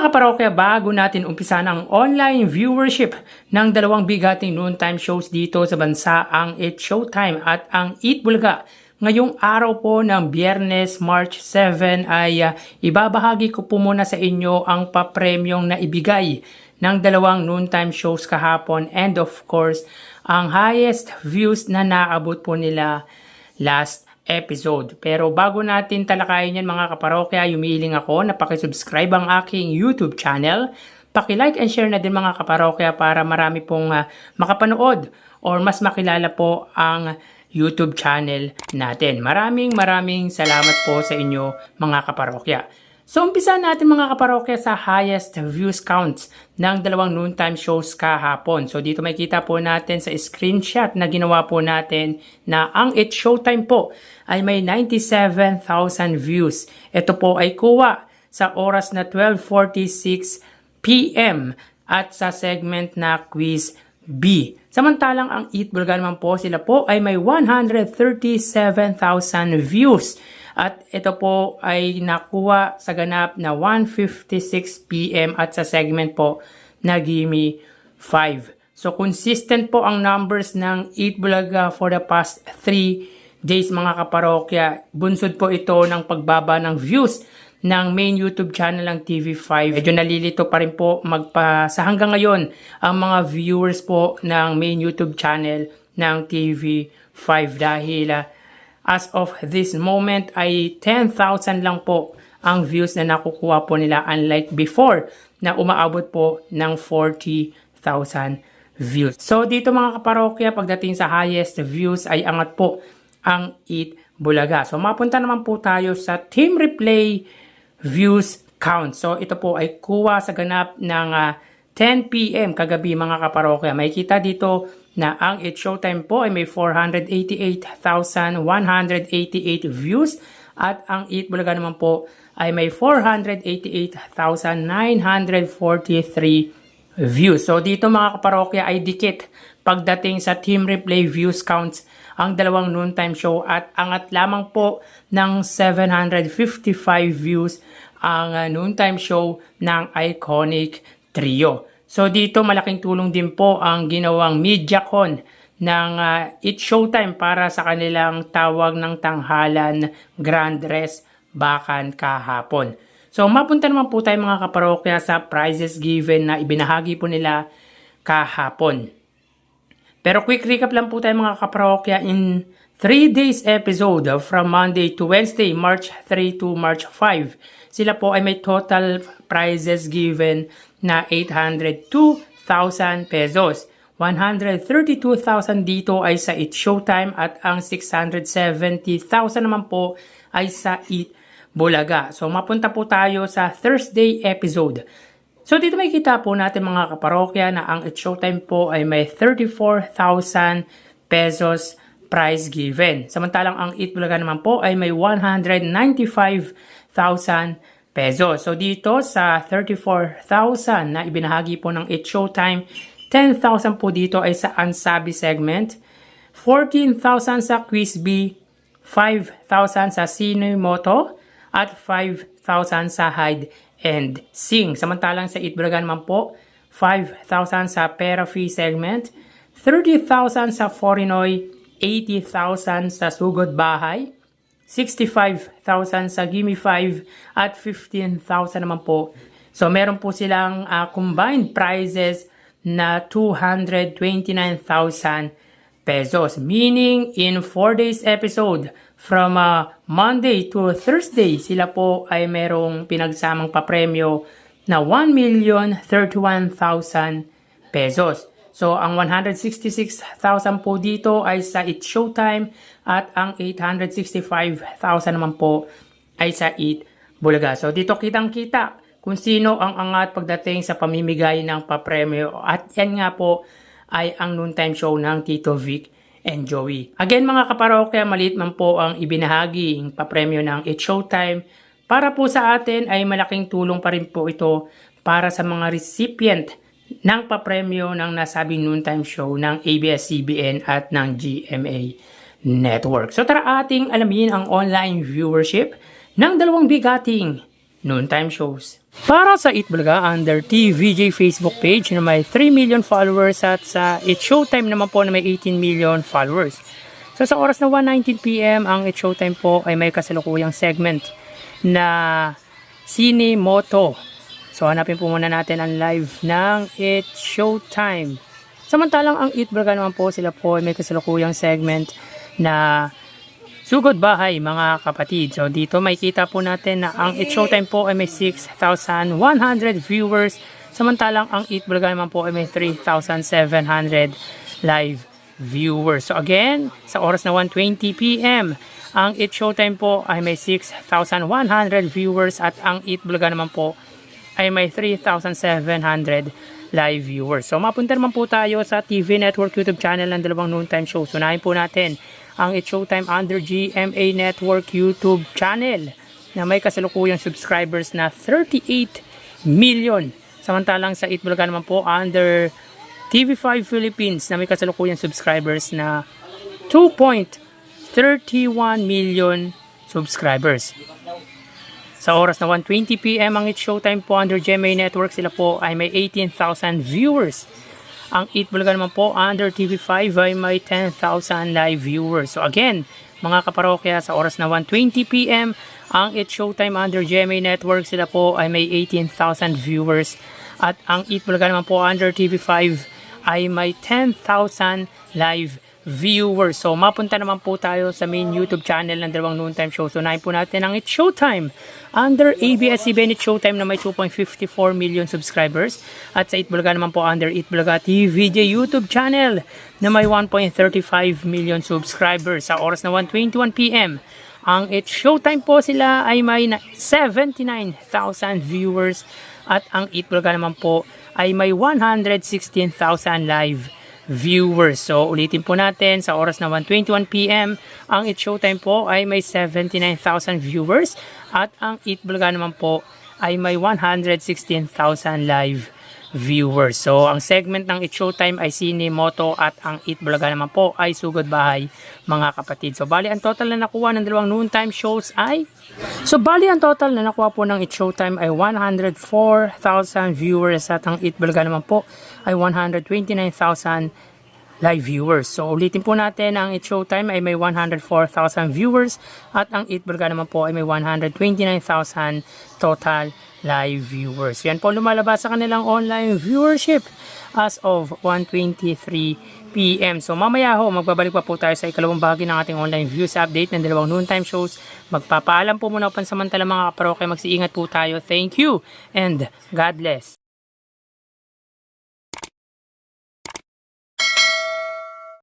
Mga kaparokya, bago natin umpisa ang online viewership ng dalawang bigating noontime shows dito sa bansa, ang It's Showtime at ang Eat Bulaga. Ngayong araw po ng Biyernes, March 7 ay ibabahagi ko po muna sa inyo ang papremyong na ibigay ng dalawang noontime shows kahapon and of course, ang highest views na naabot po nila last episode. Pero bago natin talakayin yan mga kaparokya, humihiling ako na pakisubscribe ang aking YouTube channel. Paki-like and share na din mga kaparokya para marami pong makapanood or mas makilala po ang YouTube channel natin. Maraming salamat po sa inyo mga kaparokya. So umpisa natin mga kaparokya sa highest views counts ng dalawang noontime shows kahapon. So dito makikita po natin sa screenshot na ginawa po natin na ang It's Showtime po ay may 97,000 views. Ito po ay kuha sa oras na 12:46 PM at sa segment na Quiz B. Samantalang ang Eat Bulaga naman po, sila po ay may 137,000 views. At ito po ay nakuha sa ganap na 1:56 PM at sa segment po na Gimme 5. So consistent po ang numbers ng Eat Bulaga for the past 3 days mga kaparokya. Bunsod po ito ng pagbaba ng views ng main YouTube channel ng TV5. Medyo nalilito pa rin po sa hanggang ngayon ang mga viewers po ng main YouTube channel ng TV5 dahil as of this moment ay 10,000 lang po ang views na nakukuha po nila unlike before na umaabot po ng 40,000 views. So dito mga kaparokya, pagdating sa highest views ay angat po ang Eat Bulaga. So mapunta naman po tayo sa Team Replay views count. So ito po ay kuha sa ganap ng 10 PM kagabi mga kaparokya. Makikita dito na ang It's Showtime po ay may 488,188 views at ang Eat Bulaga naman po ay may 488,943 views. So dito mga kaparokya ay dikit pagdating sa Team Replay views counts ang dalawang noontime show at angat lamang po ng 755 views ang noontime show ng Iconic Trio. So dito malaking tulong din po ang ginawang MediaCon ng It's Showtime para sa kanilang tawag ng tanghalan Grand Res Bacan kahapon. So mapunta naman po tayo mga kaparokya sa prizes given na ibinahagi po nila kahapon. Pero quick recap lang po tayo mga kaparokya in 3 days episode from Monday to Wednesday, March 3 to March 5. Sila po ay may total prizes given na 802,000 pesos. 132,000 dito ay sa It's Showtime at ang 670,000 naman po ay sa Eat Bulaga. So mapunta po tayo sa Thursday episode. So dito makikita po natin mga kaparokya na ang It's Showtime po ay may 34,000 pesos prize given. Samantalang ang Eat Bulaga naman po ay may 195,000 pesos. So dito sa 34,000 na ibinahagi po ng It's Showtime, 10,000 po dito ay sa Ansabi segment, 14,000 sa Quiz B, 5,000 sa Sinoy Moto, at 5,000 sa Hide and Sing. Samantalang sa Eat Bulaga naman po, 5,000 sa Pera Fee segment, 30,000 sa Forinoy, 80,000 sa Sugod Bahay, 65,000 sa Gimme 5, at 15,000 naman po. So meron po silang combined prizes na 229,000 pesos. Meaning, in 4 days episode, from Monday to Thursday, sila po ay merong pinagsamang papremyo na 1,031,000 pesos. So, ang 166,000 po dito ay sa It's Showtime at ang 865,000 naman po ay sa Eat Bulaga. So, dito kitang-kita kung sino ang angat pagdating sa pamimigay ng papremyo. At yan nga po ay ang noontime show ng Tito Vic and Joey. Again mga kaparokya, maliit man po ang ibinahagi ng papremyo ng It's Showtime. Para po sa atin ay malaking tulong pa rin po ito para sa mga recipient ng papremyo ng nasabing noontime show ng ABS-CBN at ng GMA Network. So tara ating alamin ang online viewership ng dalawang bigating noontime shows. Para sa Eat Bulaga under TVJ Facebook page na may 3 million followers at sa It's Showtime naman po na may 18 million followers. So sa oras na 1:19 PM ang It's Showtime po ay may kasalukuyang segment na Sine Moto. So hanapin po muna natin ang live ng It's Showtime. Samantalang ang Eat Bulaga naman po, sila po ay may kasalukuyang segment na Sugod Bahay mga kapatid. So dito makikita po natin na ang It's Showtime po ay may 6,100 viewers. Samantalang ang Eat Bulaga naman po ay may 3,700 live viewers. So again, sa oras na 1:20 PM, ang It's Showtime po ay may 6,100 viewers at ang Eat Bulaga naman po ay may 3,700 live viewers. So mapunta naman po tayo sa TV Network YouTube channel ng dalawang noontime shows. Unahin po natin ang It's Showtime under GMA Network YouTube channel na may kasalukuyang subscribers na 38 million. Samantalang sa Eat Bulaga naman po under TV5 Philippines na may kasalukuyang subscribers na 2.31 million subscribers. Sa oras na 1:20 PM ang It's Showtime po under GMA Network, sila po ay may 18,000 viewers. Ang Eat Bulaga naman po under TV5 ay may 10,000 live viewers. So again, mga kaparokya, sa oras na 1:20 PM, ang It's Showtime under GMA Network, sila po ay may 18,000 viewers. At ang Eat Bulaga naman po under TV5 ay may 10,000 live viewers. So mapunta naman po tayo sa main YouTube channel ng dalawang noontime shows. So unahin po natin ang It's Showtime under ABS-CBN It's Showtime na may 2.54 million subscribers. At sa Eat Bulaga naman po under Eat Bulaga TVJ YouTube channel na may 1.35 million subscribers. Sa oras na 1:21 PM, ang It's Showtime po, sila ay may 79,000 viewers. At ang Eat Bulaga naman po ay may 116,000 live viewers. So ulitin po natin, sa oras na 1:21 PM, ang It's Showtime po ay may 79,000 viewers at ang Eat Bulaga naman po ay may 116,000 live viewers. So ang segment ng It's Showtime ay Sine Moto at ang Eat Bulaga naman po ay Sugod Bahay mga kapatid. So bali ang total na nakuha ng dalawang noontime shows ay ang total na nakuha po ng It's Showtime ay 104,000 viewers at ang Eat Bulaga naman po ay 129,000 live viewers. So ulitin po natin, ang It's Showtime ay may 104,000 viewers at ang Eat Bulaga naman po ay may 129,000 total live viewers. Yan po lumalabas sa kanilang online viewership as of 1:23 PM. So mamaya ho, magbabalik pa po tayo sa ikalawang bahagi ng ating online views update ng dalawang noontime shows. Magpapaalam po muna pansamantala mga kaparokya, magsiingat po tayo. Thank you and God bless.